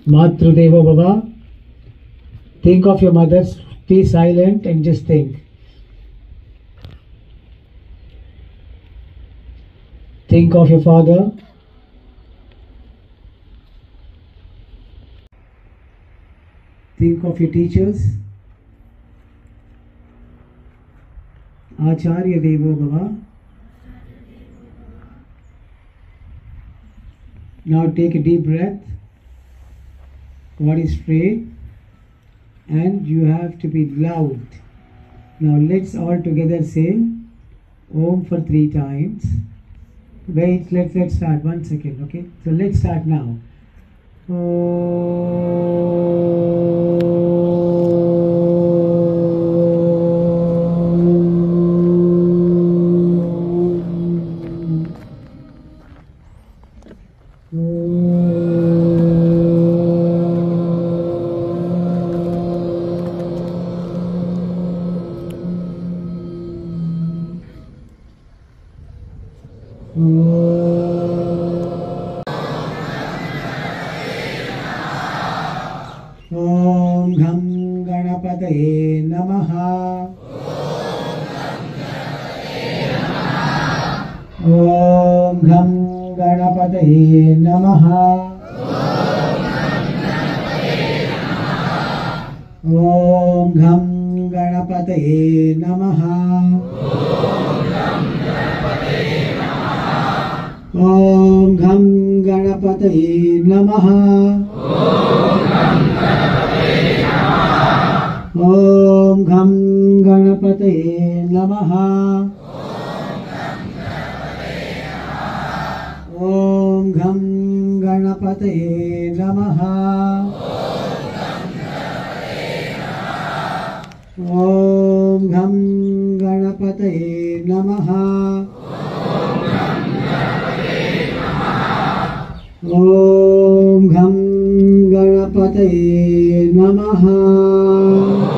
Matrudeva Bhava. Think of your mothers. Be silent and just think. Think of your father. Think of your teachers. Acharya Devo Bhava. Now take a deep breath. Body straight. And you have to be loud. Now let's all together say Om for 3 times. Wait, let's start. 1 second, okay? So let's start now. Om Gham Ganapataye Namaha. Om Gham Ganapataye Namaha. Om Gham Ganapataye Namaha. Om Gham Ganapataye Namaha. Om Gham Ganapataye Namaha. Om Gham Ganapataye Namaha. Om Gham Ganapataye Namaha. Om Gham Ganapataye Namaha.